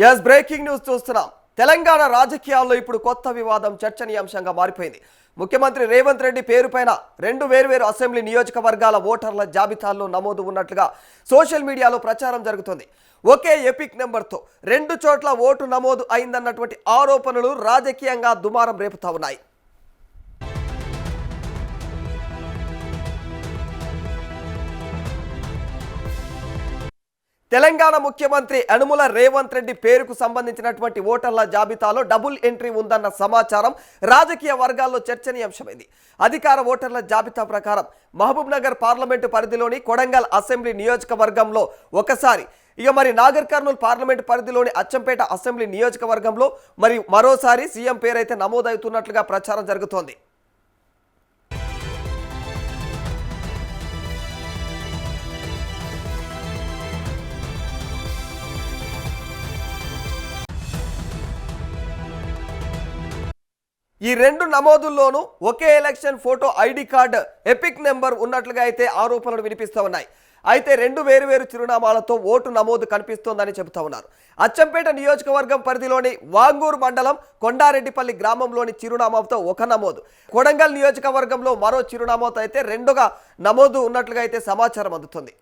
Yes breaking news చూస్తున్నాం. తెలంగాణ రాజకీయాల్లో ఇప్పుడు కొత్త వివాదం చర్చనీయాంశంగా మారిపోయింది. ముఖ్యమంత్రి రేవంత్ రెడ్డి పేరుపైన రెండు వేర్వేరు అసెంబ్లీ నియోజకవర్గాల ఓటర్ల జాబితాల్లో నమోదు ఉన్నట్లుగా సోషల్ మీడియాలో ప్రచారం జరుగుతుంది. ఒకే ఎపిక్ నెంబర్తో రెండు చోట్ల ఓటు నమోదు అయిందన్నటువంటి ఆరోపణలు రాజకీయంగా దుమారం రేపుతా ఉన్నాయి. తెలంగాణ ముఖ్యమంత్రి యనుమల రేవంత్ రెడ్డి పేరుకు సంబంధించినటువంటి ఓటర్ల జాబితాలో డబుల్ ఎంట్రీ ఉందన్న సమాచారం రాజకీయ వర్గాల్లో చర్చనీయాంశమైంది. అధికార ఓటర్ల జాబితా ప్రకారం మహబూబ్ నగర్ పార్లమెంటు పరిధిలోని కొడంగల్ అసెంబ్లీ నియోజకవర్గంలో ఒకసారి, మరి నాగర్ కర్నూల్ పార్లమెంటు పరిధిలోని అచ్చంపేట అసెంబ్లీ నియోజకవర్గంలో మరోసారి సీఎం పేరైతే నమోదవుతున్నట్లుగా ప్రచారం జరుగుతోంది. ఈ రెండు నమోదుల్లోనూ ఒకే election photo ID card EPIC number ఉన్నట్లుగా అయితే ఆరోపణలు వినిపిస్తూ ఉన్నాయి. అయితే రెండు వేరువేరు చిరునామాలతో ఓటు నమోదు కనిపిస్తోందని చెబుతా ఉన్నారు. అచ్చంపేట నియోజకవర్గం పరిధిలోని వాంగూరు మండలం కొండారెడ్డిపల్లి గ్రామంలోని చిరునామాతో ఒక నమోదు, కొడంగల్ నియోజకవర్గంలో మరో చిరునామాతో అయితే రెండుగా నమోదు ఉన్నట్లుగా అయితే సమాచారం అందుతుంది.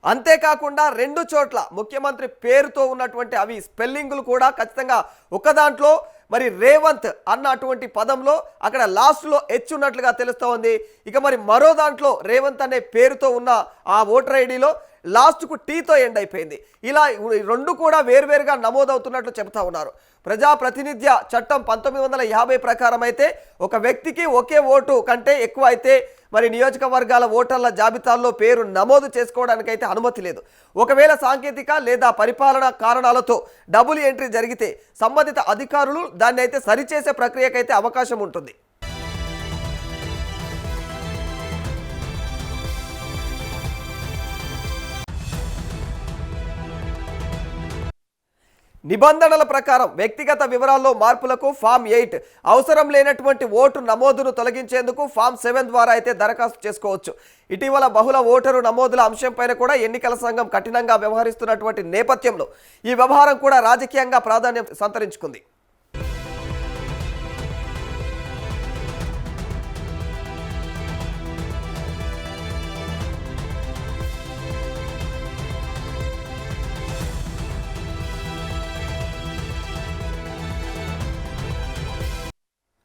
అంతేకాకుండా రెండు చోట్ల ముఖ్యమంత్రి పేరుతో ఉన్నటువంటి అవి స్పెల్లింగులు కూడా ఖచ్చితంగా ఒక దాంట్లో రేవంత్ అన్న అటువంటి పదంలో అక్కడ లాస్ట్లో హెచ్ ఉన్నట్లుగా తెలుస్తూ ఉంది. ఇక మరో దాంట్లో రేవంత్ అనే పేరుతో ఉన్న ఆ ఓటర్ ఐడిలో లాస్ట్కు టీతో ఎండ్ అయిపోయింది. ఇలా రెండు కూడా వేర్వేరుగా నమోదవుతున్నట్లు చెబుతా ఉన్నారు. ప్రజాప్రతినిధ్య చట్టం 1950 ప్రకారం అయితే ఒక వ్యక్తికి ఒకే ఓటు కంటే ఎక్కువ అయితే నియోజకవర్గాల ఓటర్ల జాబితాల్లో పేరు నమోదు చేసుకోవడానికైతే అనుమతి లేదు. ఒకవేళ సాంకేతిక లేదా పరిపాలన కారణాలతో డబుల్ ఎంట్రీ జరిగితే సంబంధిత అధికారులు దాన్ని అయితే సరిచేసే ప్రక్రియకైతే అవకాశం ఉంటుంది. నిబంధనల ప్రకారం వ్యక్తిగత వివరాల్లో మార్పులకు ఫామ్ 8, అవసరం లేనటువంటి ఓటు నమోదును తొలగించేందుకు ఫామ్ 7 ద్వారా అయితే దరఖాస్తు చేసుకోవచ్చు. ఇటీవల బహుళ ఓటరు నమోదుల అంశంపైన కూడా ఎన్నికల సంఘం కఠినంగా వ్యవహరిస్తున్నటువంటి నేపథ్యంలో ఈ వ్యవహారం కూడా రాజకీయంగా ప్రాధాన్యం సంతరించుకుంది.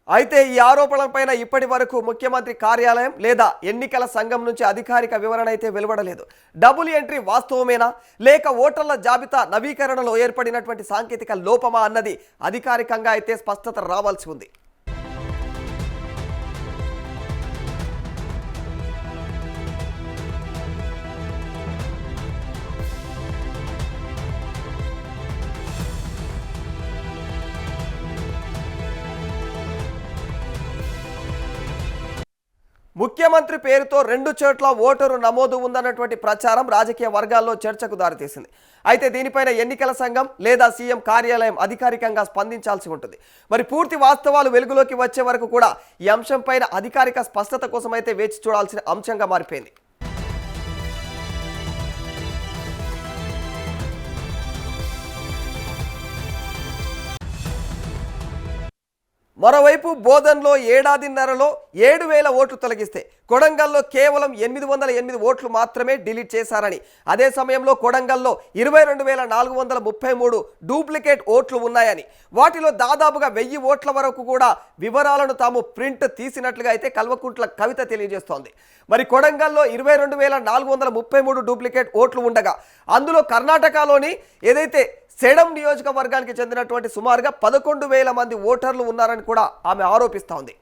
అయితే ఈ ఆరోపణలపైన ఇప్పటి వరకు ముఖ్యమంత్రి కార్యాలయం లేదా ఎన్నికల సంఘం నుంచి అధికారిక వివరణ అయితే వెలువడలేదు. డబుల్ ఎంట్రీ వాస్తవమేనా లేక ఓటర్ల జాబితా నవీకరణలో ఏర్పడినటువంటి సాంకేతిక లోపమా అన్నది అధికారికంగా అయితే స్పష్టత రావాల్సి ఉంది. ముఖ్యమంత్రి పేరుతో రెండు చోట్ల ఓటరు నమోదు ఉందన్నటువంటి ప్రచారం రాజకీయ వర్గాల్లో చర్చకు దారితీసింది. అయితే దీనిపైన ఎన్నికల సంఘం లేదా సీఎం కార్యాలయం అధికారికంగా స్పందించాల్సి ఉంటుంది. పూర్తి వాస్తవాలు వెలుగులోకి వచ్చే వరకు కూడా ఈ అంశంపైన అధికారిక స్పష్టత కోసం అయితే వేచి చూడాల్సిన అంశంగా మారిపోయింది. మరోవైపు బోధన్లో ఏడాదిన్నరలో 7,000 ఓట్లు తొలగిస్తే కొడంగల్లో కేవలం 808 ఓట్లు మాత్రమే డిలీట్ చేశారని, అదే సమయంలో కొడంగల్లో 22,433 డూప్లికేట్ ఓట్లు ఉన్నాయని, వాటిలో దాదాపుగా 1000 ఓట్ల వరకు కూడా వివరాలను తాము ప్రింట్ తీసినట్లుగా అయితే కల్వకుంట్ల కవిత తెలియజేస్తోంది. కొడంగల్లో 22,433 డూప్లికేట్ ఓట్లు ఉండగా అందులో కర్ణాటకలోని ఏదైతే సేడం నియోజకవర్గానికి చెందినటువంటి సుమారుగా 11,000 మంది ఓటర్లు ఉన్నారని కూడా ఆమె ఆరోపిస్తోంది.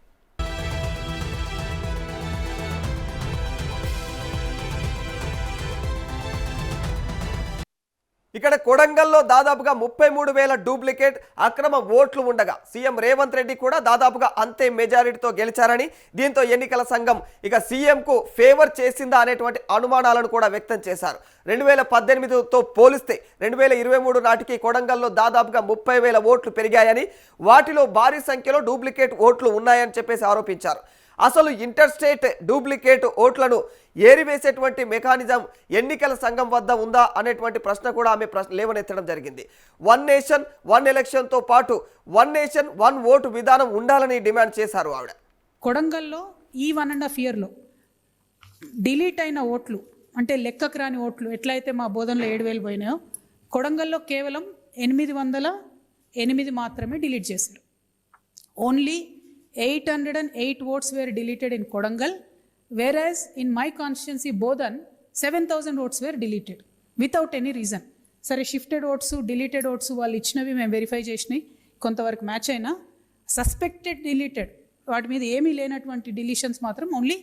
ఇక్కడ కొడంగల్లో దాదాపుగా 33,000 డూప్లికేట్ అక్రమ ఓట్లు ఉండగా సీఎం రేవంత్ రెడ్డి కూడా దాదాపుగా అంతే మెజారిటీతో గెలిచారని, దీంతో ఎన్నికల సంఘం ఇక సీఎంకు ఫేవర్ చేసిందా అనేటువంటి అనుమానాలను కూడా వ్యక్తం చేశారు. 2018తో పోలిస్తే 2023 నాటికి కొడంగల్లో దాదాపుగా 30,000 ఓట్లు పెరిగాయని, వాటిలో భారీ సంఖ్యలో డూప్లికేట్ ఓట్లు ఉన్నాయని చెప్పేసి ఆరోపించారు. అసలు ఇంటర్ స్టేట్ డూప్లికేట్ ఓట్లను ఏరివేసేటువంటి మెకానిజం ఎన్నికల సంఘం వద్ద ఉందా అనేటువంటి ప్రశ్న కూడా ఆమె లేవనెత్తడం జరిగింది. వన్ నేషన్ వన్ ఎలక్షన్తో పాటు వన్ నేషన్ వన్ ఓటు విధానం ఉండాలని డిమాండ్ చేశారు ఆవిడ. కొడంగల్లో ఈ 1.5 ఇయర్లో డిలీట్ అయిన ఓట్లు అంటే లెక్కకు రాని ఓట్లు ఎట్లయితే మా బోధనలో 7,000 పోయినాయో, కొడంగల్లో కేవలం 808 మాత్రమే డిలీట్ చేశారు. Only 808 votes were deleted in Kodangal, whereas in my constituency Bodhan 7,000 votes were deleted without any reason. సరే షిఫ్టెడ్ ఓట్స్ డిలీటెడ్ ఓట్స్ వాళ్ళు ఇచ్చినవి మేము వెరిఫై చేసినాయి, కొంతవరకు మ్యాచ్ అయినా సస్పెక్టెడ్ డిలీటెడ్ వాటి మీద ఏమీ లేనటువంటి డిలీషన్స్ మాత్రం ఓన్లీ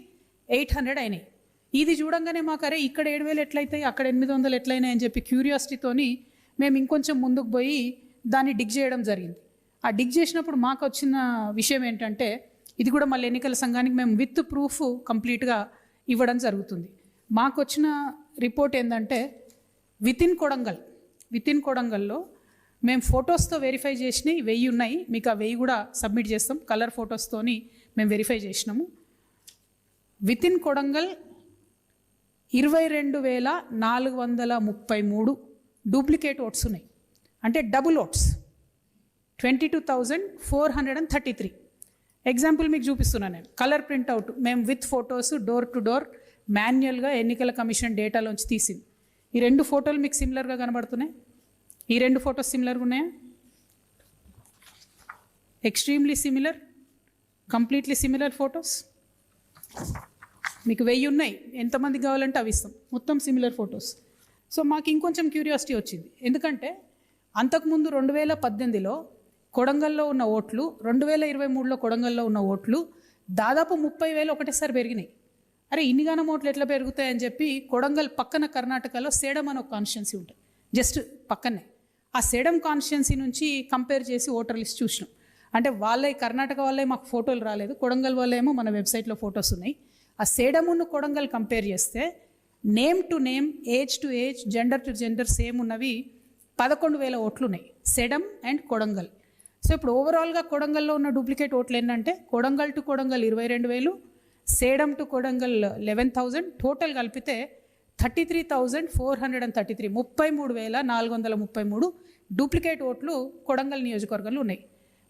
800 అయినాయి. ఇది చూడంగానే మాకు అరే ఇక్కడ 7,000 ఎట్లయితాయి అక్కడ 800 ఎట్లయినాయి అని చెప్పి క్యూరియాసిటీతోని మేము ఇంకొంచెం ముందుకు పోయి దాన్ని డిగ్ చేయడం జరిగింది. ఆ డిగ్ చేసినప్పుడు మాకు వచ్చిన విషయం ఏంటంటే, ఇది కూడా మళ్ళీ ఎన్నికల సంఘానికి మేము విత్ ప్రూఫ్ కంప్లీట్గా ఇవ్వడం జరుగుతుంది. మాకు వచ్చిన రిపోర్ట్ ఏంటంటే విత్ ఇన్ కొడంగల్లో మేము ఫొటోస్తో వెరిఫై చేసినవి 1000 ఉన్నాయి. మీకు ఆ 1000 కూడా సబ్మిట్ చేస్తాం, కలర్ ఫొటోస్తోని మేము వెరిఫై చేసినాము. With in Kodangal 22,433 duplicate oats ఉన్నాయి, అంటే డబుల్ ఓట్స్ 22,433. ఎగ్జాంపుల్ మీకు చూపిస్తున్నాను నేను, కలర్ ప్రింట్అవుట్ మేము with photos door to door మాన్యువల్గా ఎన్నికల కమిషన్ డేటాలోంచి తీసింది. ఈ 2 ఫోటోలు మీకు సిమిలర్గా కనబడుతున్నాయి. ఈ 2 ఫొటోస్ సిమిలర్గా ఉన్నాయా? Extremely similar, completely similar photos. మీకు 1000 ఉన్నాయి, ఎంతమంది కావాలంటే అవి ఇస్తాం, మొత్తం సిమిలర్ ఫొటోస్. సో మాకు ఇంకొంచెం క్యూరియాసిటీ వచ్చింది, ఎందుకంటే అంతకుముందు 2018లో కొడంగల్లో ఉన్న ఓట్లు 2023లో కొడంగల్లో ఉన్న ఓట్లు దాదాపు 30,000 ఒకటేసారి పెరిగినాయి. అరే ఇన్నిగానం ఓట్లు ఎట్లా పెరుగుతాయని చెప్పి కొడంగల్ పక్కన కర్ణాటకలో సేడం అని ఒక కాన్స్టిట్యున్సీ ఉంటుంది, జస్ట్ పక్కనే. ఆ సేడం కాన్స్టిట్యున్సీ నుంచి కంపేర్ చేసి ఓటర్ లిస్ట్ చూసినాం. అంటే వాళ్ళే కర్ణాటక వాళ్ళే మాకు ఫోటోలు రాలేదు, కొడంగల్ వాళ్ళేమో మన వెబ్సైట్లో ఫొటోస్ ఉన్నాయి. ఆ సేడమును కొడంగల్ కంపేర్ చేస్తే name to name, age to age, gender to gender same ఉన్నవి 11,000 ఓట్లు ఉన్నాయి, సేడం అండ్ కొడంగల్. సో ఇప్పుడు ఓవరాల్గా కొడంగల్లో ఉన్న డూప్లికేట్ ఓట్లు ఏంటంటే Kodangal to Kodangal 22,000, Sedam to Kodangal 11,000, total కలిపితే 33,433, 33,433 డూప్లికేట్ ఓట్లు కొడంగల్ నియోజకవర్గంలో ఉన్నాయి.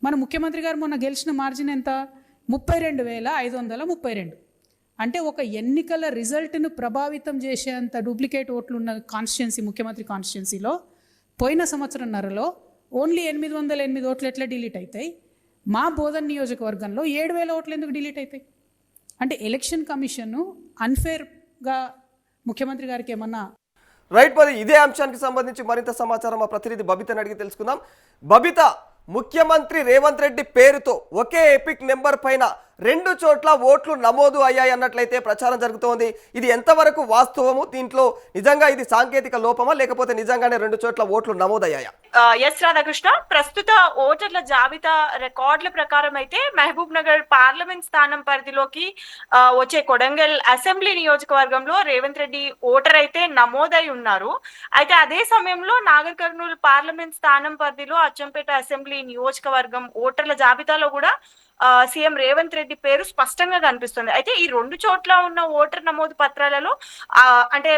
మన ముఖ్యమంత్రి గారు మొన్న గెలిచిన మార్జిన్ ఎంత? 32,532. అంటే ఒక ఎన్నికల రిజల్ట్ను ప్రభావితం చేసేంత డూప్లికేట్ ఓట్లు ఉన్న కాన్స్టిట్యున్సీ ముఖ్యమంత్రి కాన్స్టిట్యున్సీలో పోయిన సంవత్సరంన్నరలో ఓన్లీ 808 ఓట్లు ఎట్లా డిలీట్ అవుతాయి? మా బోధన్ నియోజకవర్గంలో 7,000 ఓట్లు ఎందుకు డిలీట్ అవుతాయి? అంటే ఎలక్షన్ కమిషన్ అన్ఫేర్గా ముఖ్యమంత్రి గారికి ఏమన్నా రైట్. మరి ఇదే అంశానికి సంబంధించి మరింత సమాచారం మా ప్రతినిధి బబితని అడిగి తెలుసుకుందాం. బబిత, ముఖ్యమంత్రి రేవంత్ రెడ్డి పేరుతో ఒకే ఎపిక్ నెంబర్ పైన 2 చోట్ల ఓట్లు నమోదు అయ్యాయి అన్నట్లయితే ప్రచారం జరుగుతోంది. ఇది ఎంతవరకు వాస్తవము? దీంట్లో నిజంగా ఇది సాంకేతిక లోపమా లేకపోతే నిజంగానే 2 చోట్ల ఓట్లు నమోదయ్యాయా? ఎస్ రాధాకృష్ణ, ప్రస్తుత ఓటర్ల జాబితా రికార్డుల ప్రకారం అయితే మహబూబ్ నగర్ పార్లమెంట్ స్థానం పరిధిలోకి వచ్చే కొడంగల్ అసెంబ్లీ నియోజకవర్గంలో రేవంత్ రెడ్డి ఓటర్ అయితే నమోదై ఉన్నారు. అయితే అదే సమయంలో నాగర్ కర్నూలు పార్లమెంట్ స్థానం పరిధిలో అచ్చంపేట అసెంబ్లీ నియోజకవర్గం ఓటర్ల జాబితాలో కూడా సీఎం రేవంత్ రెడ్డి పేరు స్పష్టంగా కనిపిస్తుంది. అయితే ఈ 2 చోట్ల ఉన్న ఓటర్ నమోదు పత్రాలలో అంటే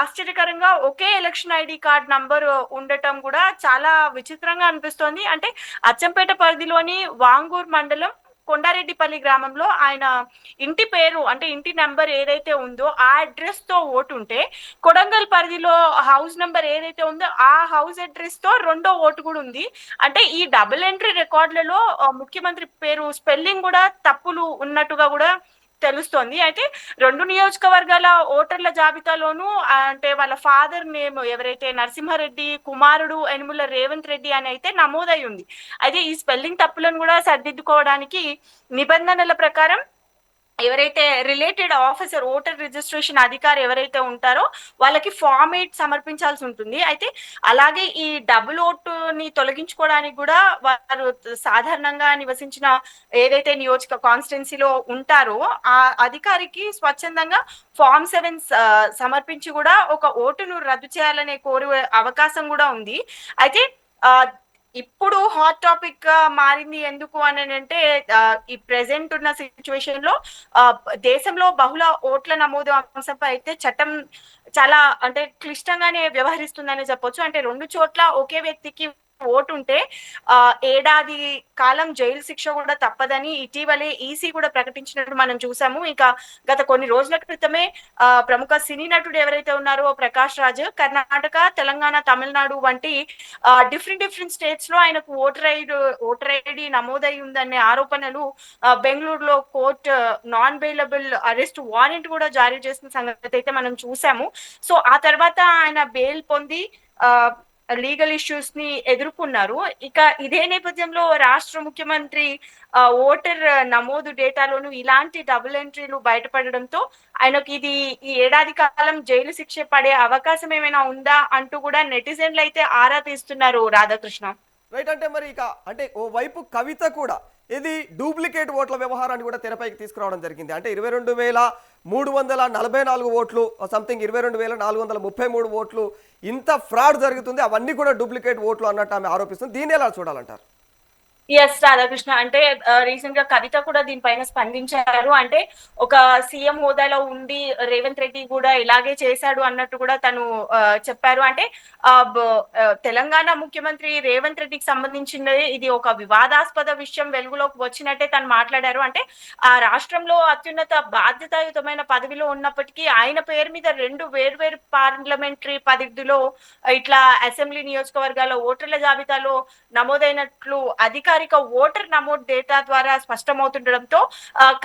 ఆశ్చర్యకరంగా ఒకే ఎలక్షన్ ఐడి కార్డ్ నంబర్ ఉండటం కూడా చాలా విచిత్రంగా అనిపిస్తోంది. అంటే అచ్చంపేట పరిధిలోని వాంగూర్ మండలం కొండారెడ్డిపల్లి గ్రామంలో ఆయన ఇంటి పేరు అంటే ఇంటి నెంబర్ ఏదైతే ఉందో ఆ అడ్రస్ తో ఓటు ఉంటే, కొడంగల్ పరిధిలో హౌస్ నెంబర్ ఏదైతే ఉందో ఆ హౌస్ అడ్రస్ తో 2వ ఓటు కూడా ఉంది. అంటే ఈ డబుల్ ఎంట్రీ రికార్డులలో ముఖ్యమంత్రి పేరు స్పెల్లింగ్ కూడా తప్పులు ఉన్నట్టుగా కూడా తెలుస్తోంది. అయితే 2 నియోజకవర్గాల ఓటర్ల జాబితాలోనూ అంటే వాళ్ళ ఫాదర్ నేమ్ ఎవరైతే నరసింహారెడ్డి కుమారుడు యనుమల రేవంత్ రెడ్డి అని అయితే నమోదై ఉంది. అయితే ఈ స్పెల్లింగ్ తప్పులను కూడా సరిదిద్దుకోవడానికి నిబంధనల ప్రకారం ఎవరైతే రిలేటెడ్ ఆఫీసర్ ఓటర్ రిజిస్ట్రేషన్ అధికారి ఎవరైతే ఉంటారో వాళ్ళకి ఫామ్ 8 సమర్పించాల్సి ఉంటుంది. అయితే అలాగే ఈ డబుల్ ఓటుని తొలగించుకోవడానికి కూడా వారు సాధారణంగా నివసించిన ఏదైతే కాన్స్టిట్యున్సీలో ఉంటారో ఆ అధికారికి స్వచ్ఛందంగా ఫామ్ 7 సమర్పించి కూడా ఒక ఓటును రద్దు చేయాలనే కోరే అవకాశం కూడా ఉంది. అయితే ఇప్పుడు హాట్ టాపిక్ గా మారింది ఎందుకు అని అంటే ఈ ప్రెసెంట్ ఉన్న సిచ్యువేషన్ లో దేశంలో బహుళ ఓట్ల నమోదు అంశంపై అయితే చట్టం చాలా అంటే క్లిష్టంగానే వ్యవహరిస్తుందని చెప్పొచ్చు. అంటే 2 చోట్ల ఒకే వ్యక్తికి ఓటు ఉంటే ఏడాది కాలం జైలు శిక్ష కూడా తప్పదని ఇటీవలే ఈసీ కూడా ప్రకటించినట్టు మనం చూసాము. ఇంకా గత కొన్ని రోజుల క్రితమే ప్రముఖ సినీ నటుడు ఎవరైతే ఉన్నారో ప్రకాష్ రాజ్ కర్ణాటక, తెలంగాణ, తమిళనాడు వంటి డిఫరెంట్ స్టేట్స్ లో ఆయనకు ఓటర్ ఐడి నమోదై ఉందనే ఆరోపణలు బెంగళూరులో court non bailable arrest warrant కూడా జారీ చేసిన సంగతి అయితే మనం చూసాము. సో ఆ తర్వాత ఆయన బెయిల్ పొంది లీగల్ ఇష్యూస్ ని ఎదుర్కొన్నారు. ఇక ఇదే నేపథ్యంలో రాష్ట్ర ముఖ్యమంత్రి ఓటర్ నమోదు డేటాలోను ఇలాంటి డబుల్ ఎంట్రీలు బయటపడడంతో ఆయనకు ఈ ఏడాది కాలం జైలు శిక్ష పడే అవకాశం ఏమైనా ఉందా అంటూ కూడా నెటిజన్లు అయితే ఆరా తీస్తున్నారు రాధాకృష్ణ. రైట్, అంటే మరి ఇక అంటే ఓ వైపు కవిత కూడా ఇది డూప్లికేట్ ఓట్ల వ్యవహారాన్ని కూడా తెరపైకి తీసుకురావడం జరిగింది. అంటే 22,344 ఓట్లు సంథింగ్ 22,433 ఓట్లు ఇంత ఫ్రాడ్ జరుగుతుంది, అవన్నీ కూడా డూప్లికేట్ ఓట్లు అన్నట్టు ఆమె ఆరోపిస్తుంది. దీన్ని ఎలా చూడాలంటారు? ఎస్ రాధాకృష్ణ, అంటే రీసెంట్ గా కవిత కూడా దీనిపైన స్పందించారు. అంటే ఒక సీఎం హోదాలో ఉండి రేవంత్ రెడ్డి కూడా ఇలాగే చేశాడు అన్నట్టు కూడా తను చెప్పారు. అంటే తెలంగాణ ముఖ్యమంత్రి రేవంత్ రెడ్డికి సంబంధించినది ఇది ఒక వివాదాస్పద విషయం వెలుగులోకి వచ్చినట్టే తను మాట్లాడారు. అంటే ఆ రాష్ట్రంలో అత్యున్నత బాధ్యతాయుతమైన పదవిలో ఉన్నప్పటికీ ఆయన పేరు మీద 2 వేర్వేరు పార్లమెంటరీ పరిధిలో ఇట్లా అసెంబ్లీ నియోజకవర్గాల ఓటర్ల జాబితాలో నమోదైనట్లు అధికారిక ఓటర్ నమోదు డేటా ద్వారా స్పష్టమవుతుండడంతో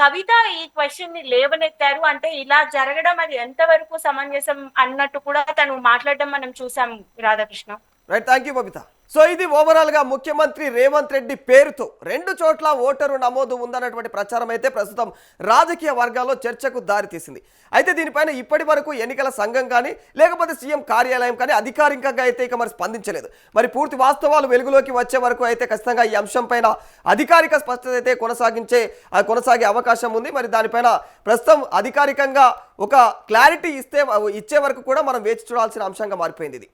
కవిత ఈ క్వశ్చన్ ని లేవనెత్తారు. అంటే ఇలా జరగడం అది ఎంతవరకు సమంజసం అన్నట్టు కూడా తను మాట్లాడడం మనం చూసాం Radhakrishna. Right, thank you Babita. So ఇది ఓవరాల్ గా ముఖ్యమంత్రి రేవంత్ రెడ్డి పేరుతో 2 చోట్ల ఓటరు నమోదు ఉందన్నటువంటి ప్రచారం అయితే ప్రస్తుతం రాజకీయ వర్గాల్లో చర్చకు దారితీసింది. అయితే దీనిపైన ఇప్పటి వరకు ఎన్నికల సంఘం కానీ లేకపోతే సీఎం కార్యాలయం కానీ అధికారికంగా అయితే ఇక మరి స్పందించలేదు. మరి పూర్తి వాస్తవాలు వెలుగులోకి వచ్చే వరకు అయితే ఖచ్చితంగా ఈ అంశం పైన అధికారిక స్పష్టత అయితే కొనసాగే అవకాశం ఉంది. మరి దానిపైన ప్రస్తుతం అధికారికంగా ఒక క్లారిటీ ఇచ్చే వరకు కూడా మనం వేచి చూడాల్సిన అంశంగా మారిపోయింది ఇది.